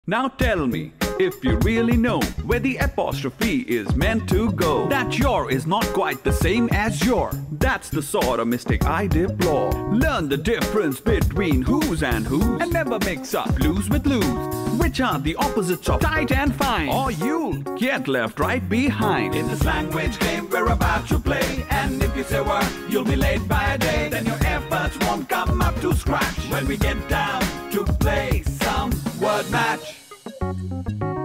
Now tell me, if you really know where the apostrophe is meant to go, that your is not quite the same as your. That's the sort of mistake I deplore. Learn the difference between whose and whose, and never mix up blues with lose, which are the opposites of tight and fine, or you'll get left right behind. In this language game we're about to play, and if you say word, you'll be late by a day. Then your efforts won't come up to scratch when we get down to play some word match.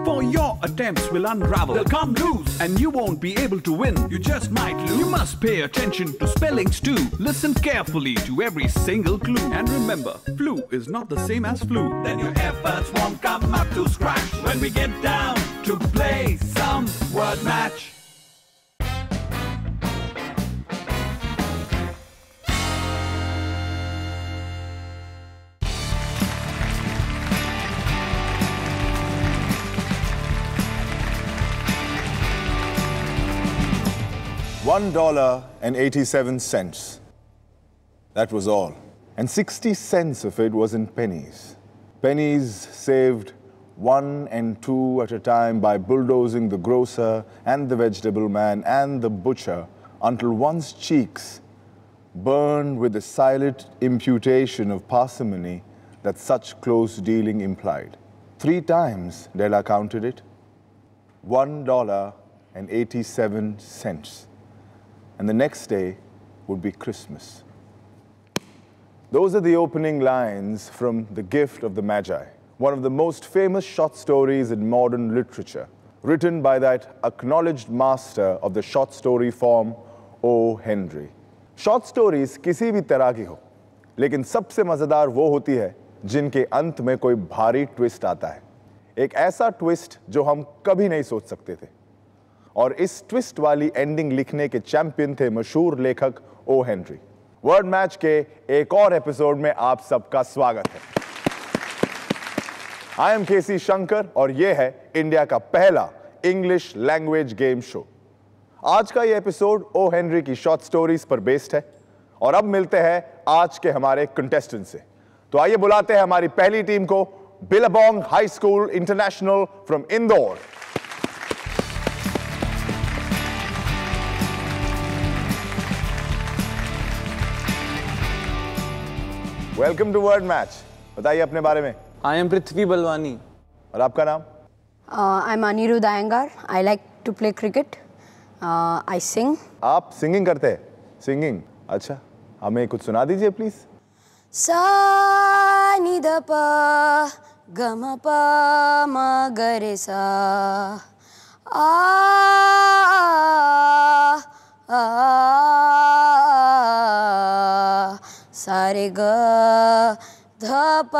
For your attempts will unravel, they'll come loose, and you won't be able to win. You just might lose. You must pay attention to spellings too. Listen carefully to every single clue, and remember, flu is not the same as flu. Then your efforts won't come up to scratch when we get down to play some word match. $1.87. That was all. And 60 cents of it was in pennies. Pennies saved 1 and 2 at a time by bulldozing the grocer and the vegetable man and the butcher until one's cheeks burned with the silent imputation of parsimony that such close dealing implied. 3 times Della counted it. $1.87. And the next day would be Christmas. Those are the opening lines from The Gift of the Magi, one of the most famous short stories in modern literature, written by that acknowledged master of the short story form, O. Henry. Short stories किसी भी तरह की हो, लेकिन सबसे मजेदार वो होती है जिनके अंत में कोई भारी ट्विस्ट आता है। एक ऐसा ट्विस्ट जो हम कभी नहीं सोच सकते थे। और इस ट्विस्ट वाली एंडिंग लिखने के चैंपियन थे मशहूर लेखक ओ हेनरी। वर्ड मैच के एक और एपिसोड में आप सबका स्वागत है। आई एम केसी शंकर और यह है इंडिया का पहला इंग्लिश लैंग्वेज गेम शो। आज का यह एपिसोड ओ हेनरी की शॉर्ट स्टोरीज पर बेस्ड है। और अब मिलते हैं आज के हमारे कंटेस्टेंट से। तो आइए बुलाते हैं हमारी पहली टीम को, Billabong high school international from Indore. Welcome to word match. बताइए अपने बारे में। I am Prithvi Balwani. और आपका नाम? I am Aniruddh Iyengar. I like to play cricket. I sing. आप सिंगिंग करते हैं? सिंगिंग, अच्छा, हमें कुछ सुना दीजिए प्लीज। सा नि द प ग म प म ग रे सा आ सारे ग ध प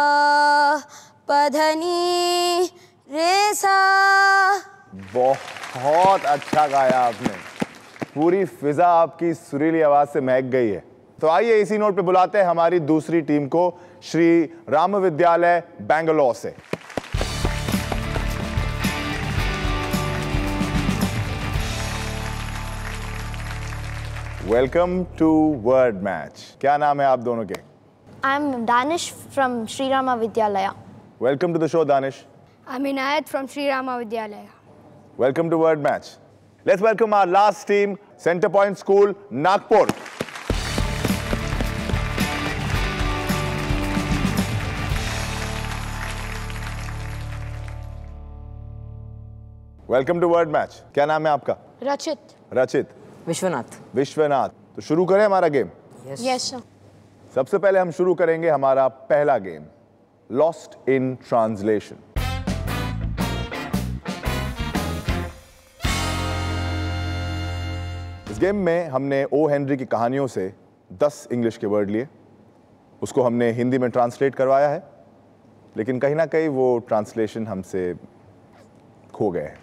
प ध नि रे सा। बहुत अच्छा गाया आपने। पूरी फिजा आपकी सुरीली आवाज से महक गई है। तो आइए इसी नोट पे बुलाते हैं हमारी दूसरी टीम को, श्री राम विद्यालय बैंगलोर से। Welcome to word match. क्या नाम है आप दोनों के? I am Danish from Shri Rama Vidyalaya. Welcome to the show Danish. I am Inayat from Shri Rama Vidyalaya. Welcome to word match. Let's welcome our last team, Centre Point School, Nagpur. Welcome to word match. क्या नाम है आपका? रचित। रचित। विश्वनाथ। विश्वनाथ। तो शुरू करें हमारा गेम? Yes sir. सबसे पहले हम शुरू करेंगे हमारा पहला गेम, लॉस्ट इन ट्रांसलेशन। इस गेम में हमने ओ हेनरी की कहानियों से 10 इंग्लिश के वर्ड लिए, उसको हमने हिंदी में ट्रांसलेट करवाया है, लेकिन कहीं ना कहीं वो ट्रांसलेशन हमसे खो गए हैं।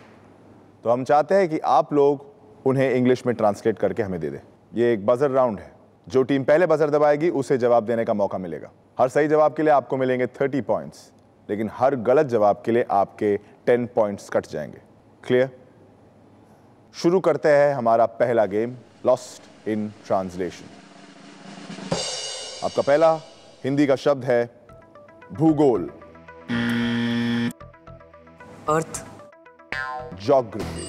तो हम चाहते हैं कि आप लोग उन्हें इंग्लिश में ट्रांसलेट करके हमें दे दें। ये एक बजर राउंड है। जो टीम पहले बजर दबाएगी उसे जवाब देने का मौका मिलेगा। हर सही जवाब के लिए आपको मिलेंगे 30 पॉइंट्स, लेकिन हर गलत जवाब के लिए आपके 10 पॉइंट्स कट जाएंगे। क्लियर? शुरू करते हैं हमारा पहला गेम, लॉस्ट इन ट्रांसलेशन। आपका पहला हिंदी का शब्द है भूगोल। अर्थ। ज्योग्राफी।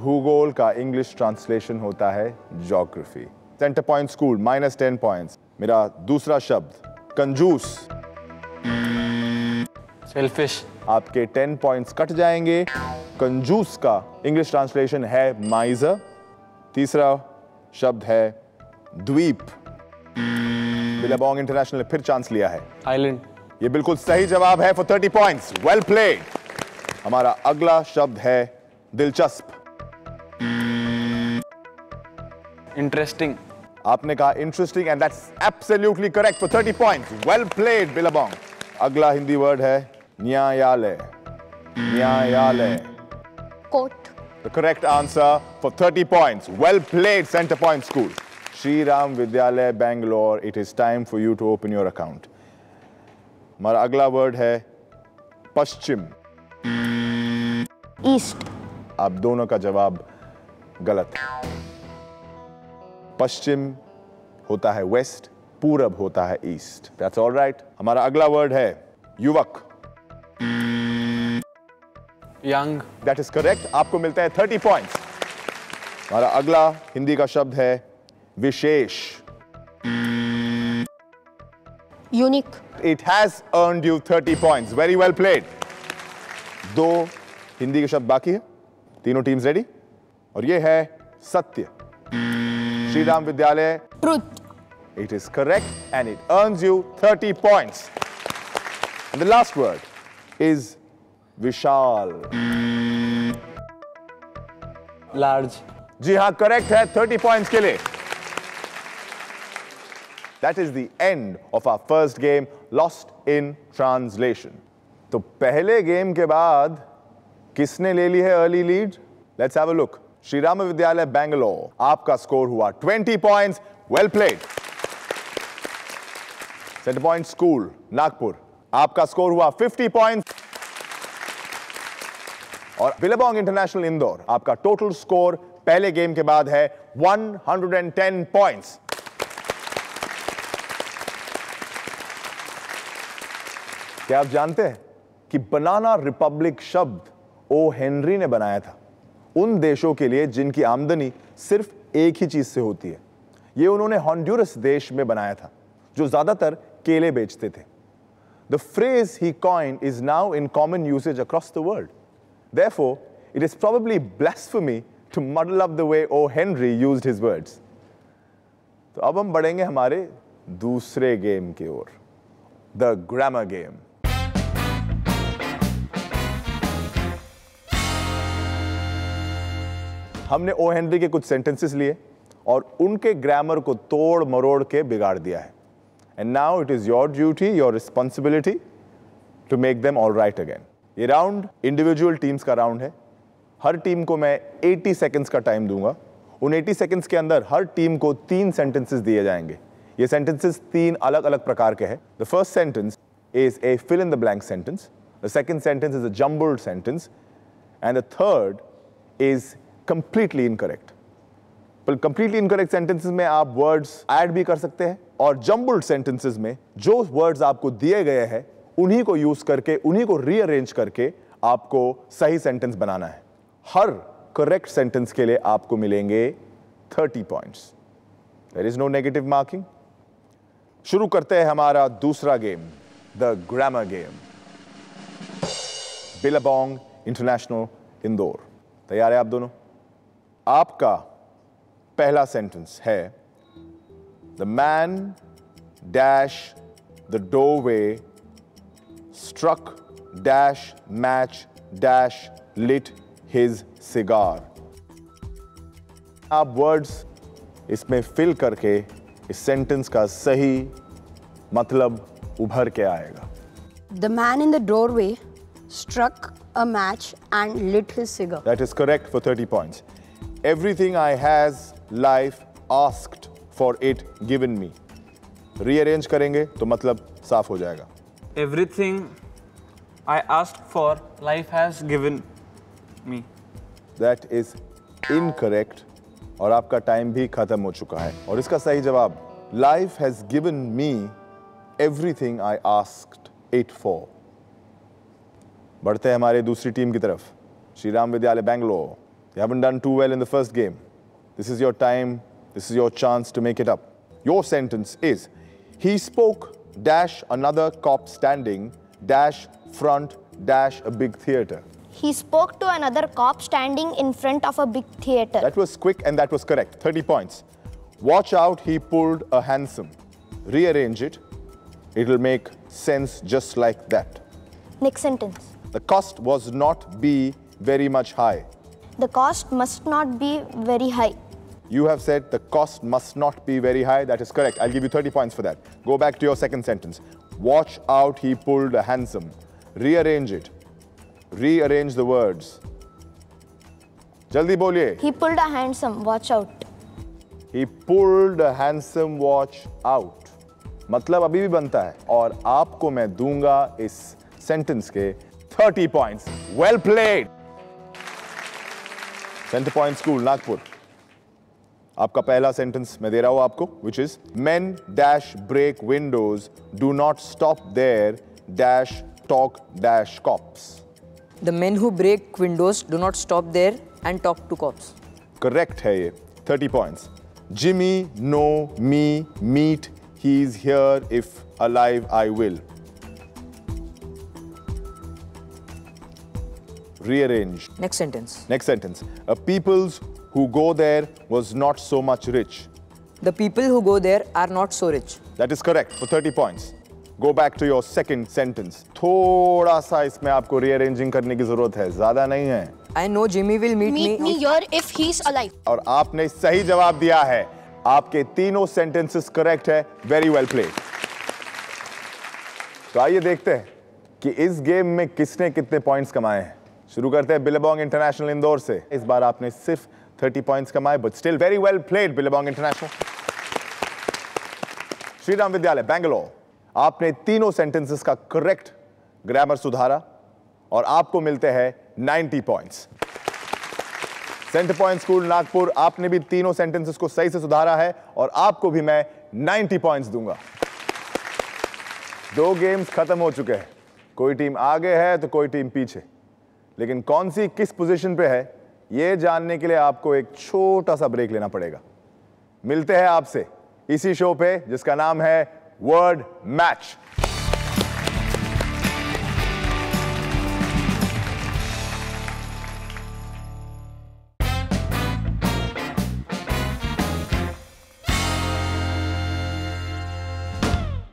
भूगोल का इंग्लिश ट्रांसलेशन होता है geography. Centre Point school -10 points. मेरा दूसरा शब्द कंजूस। सेल्फिश। आपके 10 पॉइंट्स कट जाएंगे। कंजूस का इंग्लिश ट्रांसलेशन है माइजर। तीसरा शब्द है द्वीप। बिलाबोंग इंटरनेशनल ने फिर चांस लिया है। आइलैंड। ये बिल्कुल सही जवाब है फॉर 30 पॉइंट्स। Well played. हमारा अगला शब्द है दिलचस्प। इंटरेस्टिंग। आपने कहा interesting and that's absolutely correct for 30 points. Well played Billabong. अगला हिंदी वर्ड है न्यायालय। न्यायालय। Court. The correct answer for 30 points. Well played, Center Point School. Shri Ram Vidyalaya, Bangalore. It is time for you to open your account. हमारा अगला word है पश्चिम। East. आप दोनों का जवाब गलत। पश्चिम होता है वेस्ट, पूरब होता है ईस्ट। That's all right. हमारा अगला वर्ड है युवक। यंग। That is correct. आपको मिलता है 30 points. हमारा अगला हिंदी का शब्द है विशेष। Unique. It has earned you 30 points. Very well played. 2 Hindi के शब्द बाकी है। तीनों टीम्स रेडी? और ये है सत्य। श्री राम विद्यालय। Truth. It is correct and it earns you 30 points. And the last word is विशाल। लार्ज। जी हाँ, करेक्ट है 30 पॉइंट्स के लिए। That is the end of our first game, Lost in Translation. तो पहले गेम के बाद किसने ले ली है early lead? Let's have a look. Shri Ram Vidyalaya Bangalore, आपका स्कोर हुआ 20 points. Well played. Centre Point School Nagpur, आपका स्कोर हुआ 50 पॉइंट्स। और बिलाबोंग इंटरनेशनल इंदौर, आपका टोटल स्कोर पहले गेम के बाद है 110 पॉइंट्स। क्या आप जानते हैं कि बनाना रिपब्लिक शब्द ओ हेनरी ने बनाया था उन देशों के लिए जिनकी आमदनी सिर्फ एक ही चीज से होती है? यह उन्होंने हॉन्डुरस देश में बनाया था जो ज्यादातर केले बेचते थे। The phrase he coined is now in common usage across the world. Therefore, it is probably blasphemy to muddle up the way O. Henry used his words. तो अब हम बढ़ेंगे हमारे दूसरे गेम की ओर, The Grammar Game. हमने O. Henry के कुछ sentences लिए और उनके ग्रामर को तोड़ मरोड़ के बिगाड़ दिया है। And now it is your duty, your responsibility to make them all right again. ये राउंड इंडिविजुअल टीम्स का राउंड है। हर टीम को मैं 80 सेकंड्स का टाइम दूंगा। उन 80 सेकंड्स के अंदर हर टीम को 3 सेंटेंसेस दिए जाएंगे। ये सेंटेंसेस 3 अलग अलग प्रकार के हैं। The first sentence is a fill in the blank sentence, the second sentence is a jumbled sentence and the third is completely incorrect. पर कंप्लीटली इनकरेक्ट सेंटेंसेस में आप वर्ड्स ऐड भी कर सकते हैं और जम्बल्ड सेंटेंसेस में जो वर्ड्स आपको दिए गए हैं उन्हीं को यूज करके, उन्हीं को रीअरेंज करके आपको सही सेंटेंस बनाना है। हर करेक्ट सेंटेंस के लिए आपको मिलेंगे 30 points. There is no negative marking. शुरू करते हैं हमारा दूसरा game, the grammar game. Billabong international Indore, तैयार है आप दोनों? आपका पहला सेंटेंस है the man dash the doorway struck dash match dash lit his cigar. आप वर्ड्स इसमें फिल करके इस सेंटेंस का सही मतलब उभर के आएगा। The man in the doorway struck a match and lit his cigar. That is correct for 30 points. Everything I has life asked for it given me. Rearrange करेंगे तो मतलब साफ हो जाएगा। Everything I asked for, life has given me. That is incorrect और आपका time भी खत्म हो चुका है। और इसका सही जवाब, life has given me everything I asked it for. बढ़ते हैं हमारे दूसरी टीम की तरफ. Shriram Vidyalaya Bangalore. You haven't done too well in the first game. This is your time. This is your chance to make it up. Your sentence is, he spoke dash another cop standing dash front dash a big theatre. He spoke to another cop standing in front of a big theatre. That was quick and that was correct. 30 points. Watch out, he pulled a handsome. Rearrange it. It'll make sense just like that. Next sentence. The cost was not be very much high. The cost must not be very high. You have said the cost must not be very high. That is correct. I'll give you 30 points for that. Go back to your second sentence. Watch out, he pulled a handsome. Rearrange it. Rearrange the words. Jaldi boliye. He pulled a handsome. Watch out. He pulled a handsome watch out. मतलब अभी भी बनता है और आपको मैं दूंगा इस सेंटेंस के 30 points. Well played. Center Point School, Nagpur. आपका पहला सेंटेंस मैं दे रहा हूं आपको, which is men dash break windows, do not stop there dash talk dash cops. The men who break windows do not stop there and talk to cops. Correct है ये. 30 points. Jimmy, no, me, meet, he's here if alive I will. Rearrange. Next sentence. Next sentence. A peoples who go there was not so much rich. The people who go there are not so rich. That is correct for 30 points. Go back to your second sentence. थोड़ा सा इसमें आपको rearranging करने की जरूरत है, ज़्यादा नहीं है. I know Jimmy will meet Meet me here if he's alive. और आपने सही जवाब दिया है. आपके तीनों sentences correct है. Very well played. तो आइए देखते हैं कि इस गेम में किसने कितने पॉइंट्स कमाए हैं. शुरू करते हैं बिलेबोंग इंटरनेशनल इंदौर से. इस बार आपने सिर्फ 30 पॉइंट्स कमाए, but still very well played Billabong international. Shriram Vidyalaya Bangalore. आपने तीनों सेंटेंसेस का करेक्ट ग्रामर सुधारा और आपको मिलते हैं 90 points. Centre Point School Nagpur, आपने भी तीनों सेंटेंसेस को सही से सुधारा है और आपको भी मैं 90 पॉइंट्स दूंगा. 2 गेम्स खत्म हो चुके हैं. कोई टीम आगे है तो कोई टीम पीछे, लेकिन कौन सी किस पोजीशन पे है यह जानने के लिए आपको एक छोटा सा ब्रेक लेना पड़ेगा. मिलते हैं आपसे इसी शो पे जिसका नाम है वर्ड मैच.